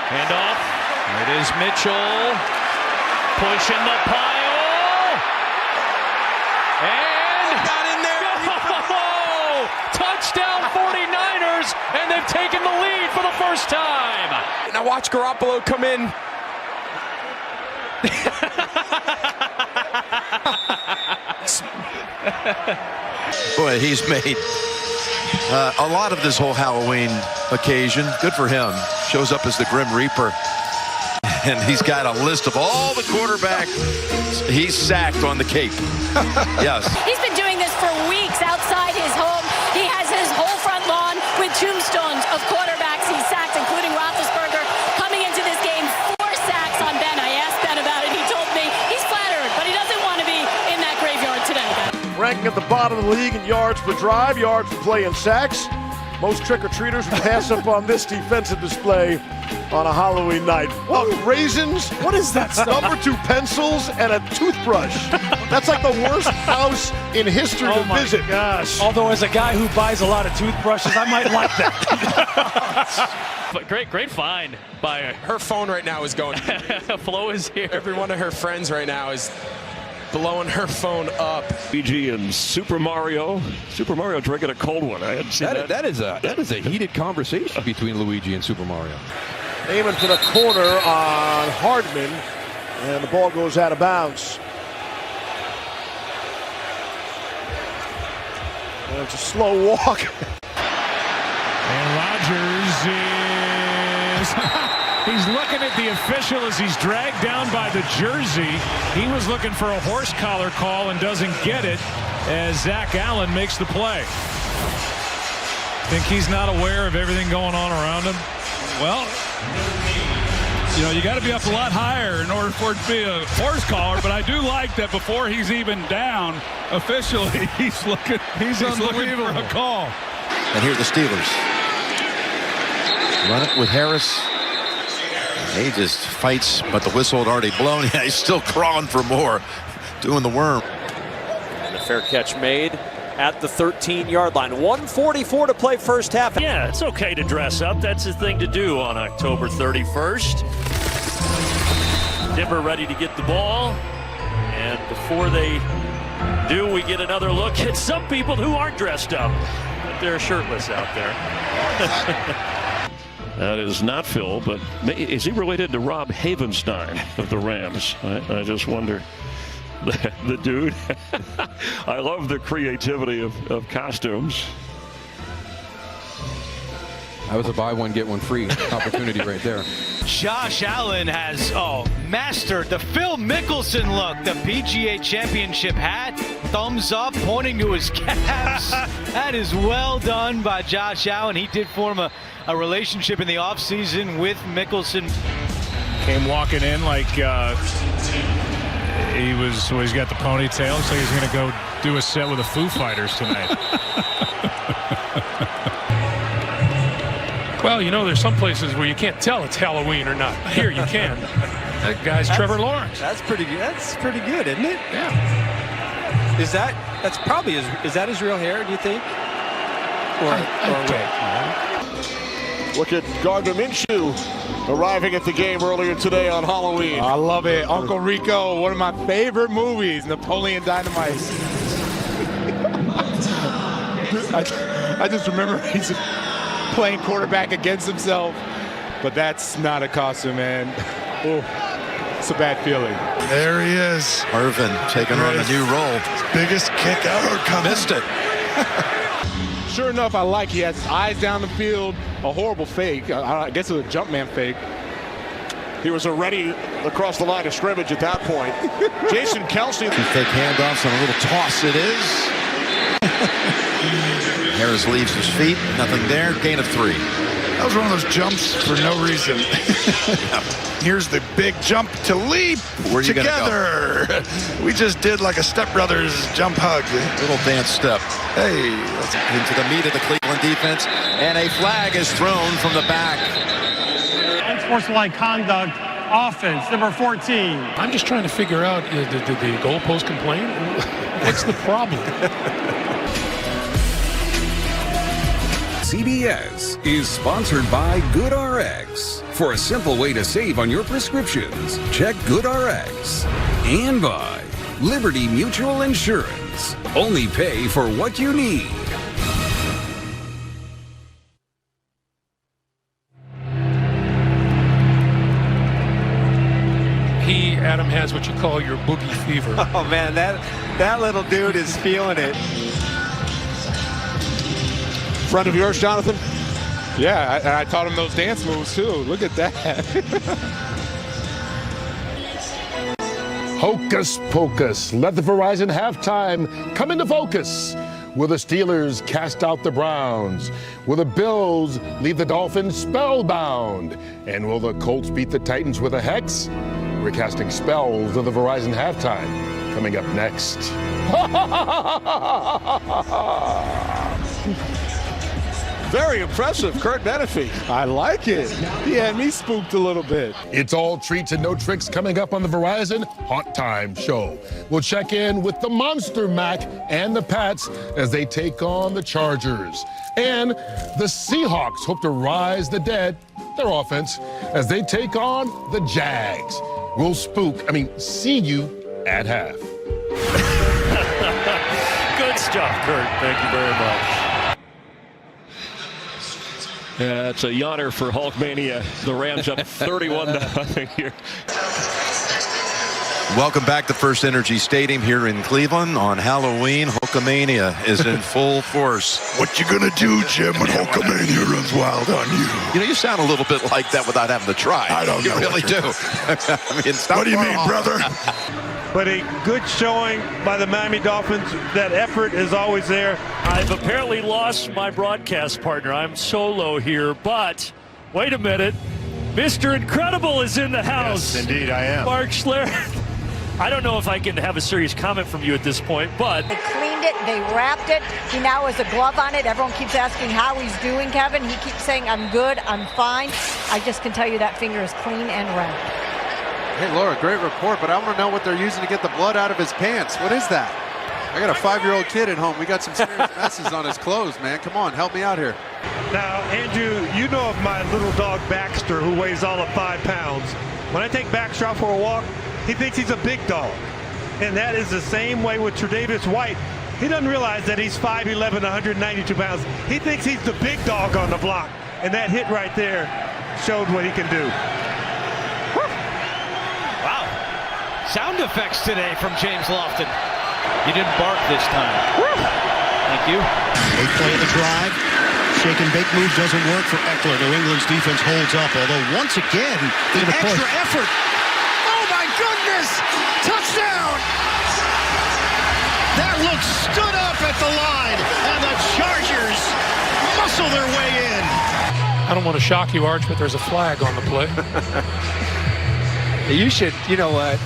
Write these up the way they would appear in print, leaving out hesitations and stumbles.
Handoff. It is Mitchell. Pushing the pile. And got in there. Oh, touchdown 49ers, and they've taken the lead for the first time. Now watch Garoppolo come in. Boy, he's made a lot of this whole Halloween occasion. Good for him. Shows up as the Grim Reaper. And he's got a list of all the quarterbacks he's sacked on the Cape. Yes. He's been doing this for weeks outside his home. He has his whole front lawn with tombstones of quarterbacks he's sacked, including Roethlisberger. Coming into this game, 4 sacks on Ben. I asked Ben about it. He told me he's flattered, but he doesn't want to be in that graveyard today. Ranking at the bottom of the league in yards per drive, yards per play, and sacks. Most trick-or-treaters would pass up on this defensive display on a Halloween night. What, raisins? What is that stuff? Number 2 pencils and a toothbrush. That's like the worst house in history to visit. Oh my gosh. Although as a guy who buys a lot of toothbrushes, I might like that. But great find by Her phone right now is going. Flo is here. Every one of her friends right now is blowing her phone up. Luigi and Super Mario drinking a cold one. I hadn't seen that. That is a heated conversation between Luigi and Super Mario. Aiming for the corner on Hardman, and the ball goes out of bounds. And it's a slow walk. And Rodgers is... He's looking at the official as he's dragged down by the jersey. He was looking for a horse collar call and doesn't get it as Zach Allen makes the play. Think he's not aware of everything going on around him? Well, you know, you got to be up a lot higher in order for it to be a horse collar, but I do like that before he's even down officially, he's looking for a call. And here are the Steelers. Run it with Harris. He just fights, but the whistle had already blown. Yeah, he's still crawling for more, doing the worm. And the fair catch made at the 13-yard line. 1:44 to play first half. Yeah, it's okay to dress up. That's the thing to do on October 31st. Denver ready to get the ball. And before they do, we get another look at some people who aren't dressed up, but they're shirtless out there. That is not Phil, but is he related to Rob Havenstein of the Rams? I just wonder. The dude. I love the creativity of costumes. That was a buy one, get one free opportunity right there. Josh Allen has mastered the Phil Mickelson look. The PGA Championship hat, thumbs up, pointing to his calves. That is well done by Josh Allen. He did form a relationship in the offseason with Mickelson. Came walking in like he's got the ponytail, so he's going to go do a set with the Foo Fighters tonight. Well, you know, there's some places where you can't tell it's Halloween or not. Here you can. That guy's Trevor Lawrence. That's pretty good. That's pretty good, isn't it? Yeah. Is that his real hair, do you think? Look at Gardner Minshew arriving at the game earlier today on Halloween. I love it. Uncle Rico, one of my favorite movies, Napoleon Dynamite. I just remember he's playing quarterback against himself, but that's not a costume, man. Oh, it's a bad feeling. There he is. Irvin taking on a new role. Biggest kick ever coming. Missed it. Sure enough, he has his eyes down the field. A horrible fake. I guess it was a jump man fake. He was already across the line of scrimmage at that point. Jason Kelce. Two fake handoffs and a little toss it is. Harris leaves his feet. Nothing there. Gain of 3. That was one of those jumps for no reason. Here's the big jump to leap together. We just did like a stepbrothers jump hug. Little dance step. Hey, let's into the meat of the Cleveland defense. And a flag is thrown from the back. Unsportsmanlike conduct, offense, number 14. I'm just trying to figure out, did the goalpost complain? What's the problem? CBS is sponsored by GoodRx. For a simple way to save on your prescriptions, check GoodRx. And by Liberty Mutual Insurance. Only pay for what you need. Adam has what you call your boogie fever. Oh man, that little dude is feeling it. Friend of yours, Jonathan? Yeah, I taught him those dance moves too. Look at that. Hocus pocus. Let the Verizon halftime come into focus. Will the Steelers cast out the Browns? Will the Bills leave the Dolphins spellbound? And will the Colts beat the Titans with a hex? We're casting spells of the Verizon halftime. Coming up next. Very impressive, Kurt Menefee. I like it. He had me spooked a little bit. It's all treats and no tricks coming up on the Verizon Hot Time Show. We'll check in with the Monster Mac and the Pats as they take on the Chargers. And the Seahawks hope to rise the dead, their offense, as they take on the Jags. We'll see you at half. Good stuff, Kurt. Thank you very much. It's a yawner for Hulkmania. The Rams up 31-0 here. Welcome back to First Energy Stadium here in Cleveland on Halloween. Hulkamania is in full force. What you gonna do, Jim, when Hulkamania runs wild on you? You know, you sound a little bit like that without having to try. I don't know. You really do. What do you mean, brother? But a good showing by the Miami Dolphins. That effort is always there. I've apparently lost my broadcast partner. I'm solo here, but wait a minute. Mr. Incredible is in the house. Yes, indeed, I am. Mark Schler. I don't know if I can have a serious comment from you at this point, but they cleaned it, they wrapped it. He now has a glove on it. Everyone keeps asking how he's doing, Kevin. He keeps saying, I'm good, I'm fine. I just can tell you that finger is clean and wrapped. Hey, Laura, great report, but I want to know what they're using to get the blood out of his pants. What is that? I got a 5-year-old kid at home. We got some serious messes on his clothes, man. Come on, help me out here. Now, Andrew, you know of my little dog Baxter, who weighs all of 5 pounds. When I take Baxter out for a walk, he thinks he's a big dog. And that is the same way with Tre'Davious White. He doesn't realize that he's 5'11", 192 pounds. He thinks he's the big dog on the block. And that hit right there showed what he can do. Wow. Sound effects today from James Lofton. You didn't bark this time. Thank you. They play the drive. Shake and bake move doesn't work for Eckler. New England's defense holds up, although once again, the extra effort. Oh my goodness! Touchdown! That look stood up at the line, and the Chargers muscle their way in. I don't want to shock you, Arch, but there's a flag on the play. You should, you know what?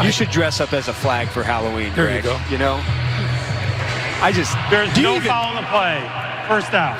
You should dress up as a flag for Halloween, There Greg. you go. You know? There's no foul on the play. First down.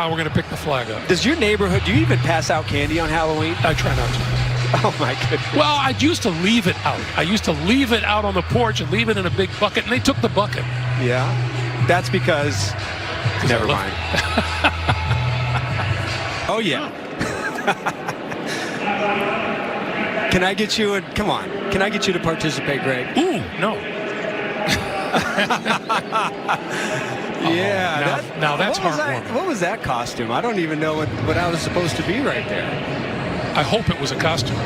We're going to pick the flag up. Does your neighborhood, do you even pass out candy on Halloween? I try not to. Oh, my goodness. Well, I used to leave it out. I used to leave it out on the porch and leave it in a big bucket, and they took the bucket. Yeah? That's because... Never mind. Oh, yeah. Can I get you come on. Can I get you to participate, Greg? Ooh, no. Yeah. Now that's heartwarming. What was that costume? I don't even know what I was supposed to be right there. I hope it was a costume.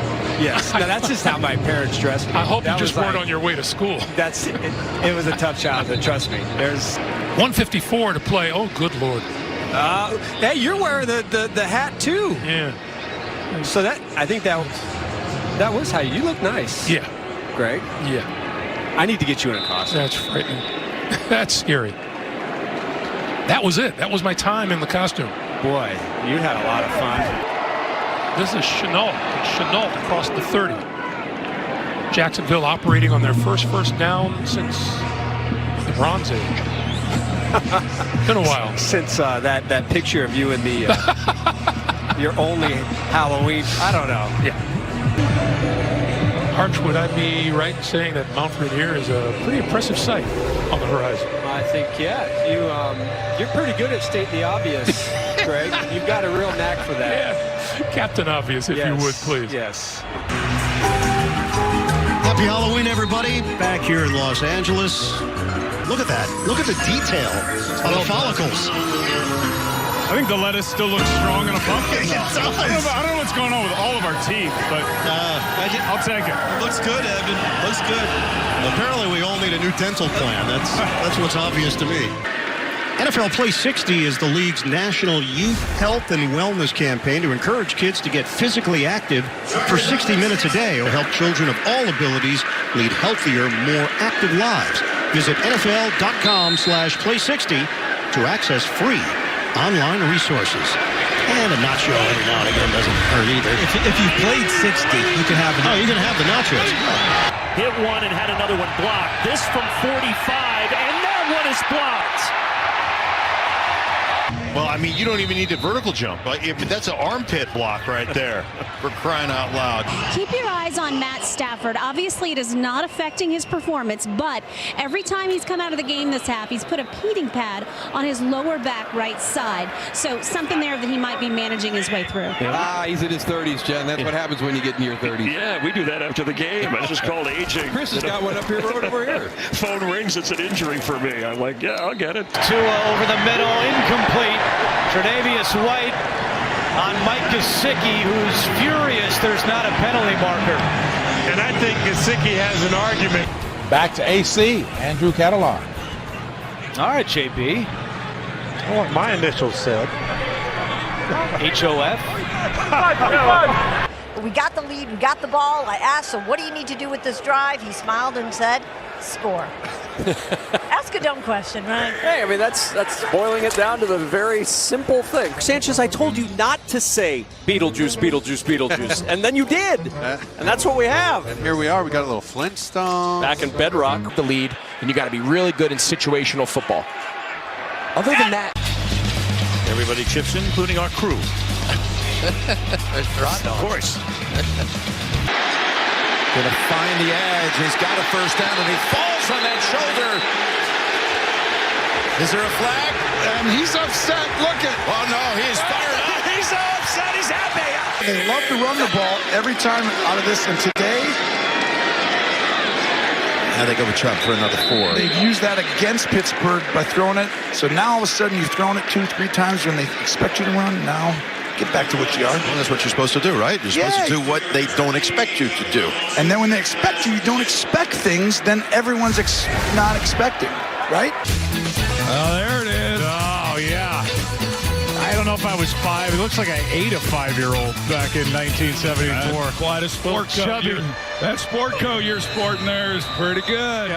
Yes. Now, that's just how my parents dressed me. I hope that you just weren't on your way to school. It was a tough childhood, trust me. There's 1:54 to play. Oh, good Lord. Hey, you're wearing the hat, too. Yeah. So I think that was how you look nice. Yeah. Greg? Yeah. I need to get you in a costume. That's frightening. That's scary. That was it. That was my time in the costume. Boy, you had a lot of fun. This is Chenault. Chenault across the 30. Jacksonville operating on their first down since the Bronze Age. Been a while. Since that picture of you in the your only Halloween. I don't know. Yeah. Arch, would I be right in saying that Mount Rainier is a pretty impressive sight on the horizon? I think, you're pretty good at stating the obvious, Greg. You've got a real knack for that. Yeah. Captain Obvious, if you would, please. Yes. Happy Halloween, everybody. Back here in Los Angeles. Look at that. Look at the detail on the follicles. I think the lettuce still looks strong in a pumpkin. It does. I don't know what's going on with all of our teeth, but I'll take it. Looks good, Evan. Looks good. Apparently, we all need a new dental plan. That's what's obvious to me. NFL Play 60 is the league's national youth health and wellness campaign to encourage kids to get physically active for 60 minutes a day. It will help children of all abilities lead healthier, more active lives. Visit NFL.com/Play60 to access free online resources. And a nacho every now and again doesn't hurt either. If you've played 60, you can have you can have the nachos. Hit one and had another one blocked. This from 45, and that one is blocked. Well, I mean, you don't even need a vertical jump. That's an armpit block right there, for crying out loud. Keep your eyes on Matt Stafford. Obviously, it is not affecting his performance, but every time he's come out of the game this half, he's put a heating pad on his lower back right side. So something there that he might be managing his way through. He's in his 30s, Jen. That's what happens when you get in your 30s. Yeah, we do that after the game. It's just called aging. Chris has got one up here, right over here. Phone rings, it's an injury for me. I'm like, yeah, I'll get it. Tua over the middle, incomplete. Tre'Davious White on Mike Gesicki, who's furious there's not a penalty marker. And I think Gesicki has an argument. Back to AC, Andrew Catalan. All right, JB. I want my initials said. HOF. We got the lead, we got the ball. I asked him, what do you need to do with this drive? He smiled and said, score. Ask a dumb question, right? Hey, I mean, that's boiling it down to the very simple thing. Sanchez, I told you not to say Beetlejuice, Beetlejuice, Beetlejuice, and then you did. And that's what we have. And here we are. We got a little Flintstone. Back in bedrock. The lead, and you got to be really good in situational football. Other than that, Everybody chips in, including our crew. Of course. Gonna find the edge. He's got a first down, and he falls on that shoulder. Is there a flag? And he's upset. Look at. Oh no, he's fired up. He's so upset. He's happy. They love to run the ball every time out of this, and today Now they go with Chubb for another 4. they've used that against Pittsburgh by throwing it. So now all of a sudden you've thrown it 2-3 times when they expect you to run. Now get back to what you are. Well, that's what you're supposed to do, right? You're supposed to do what they don't expect you to do. And then when they expect you, you don't expect things, then everyone's not expecting, right? Oh, there it is. Oh, yeah. I don't know if I was 5. It looks like I ate a 5-year-old back in 1974. Quite a sport coat. That sport coat you're sporting there is pretty good.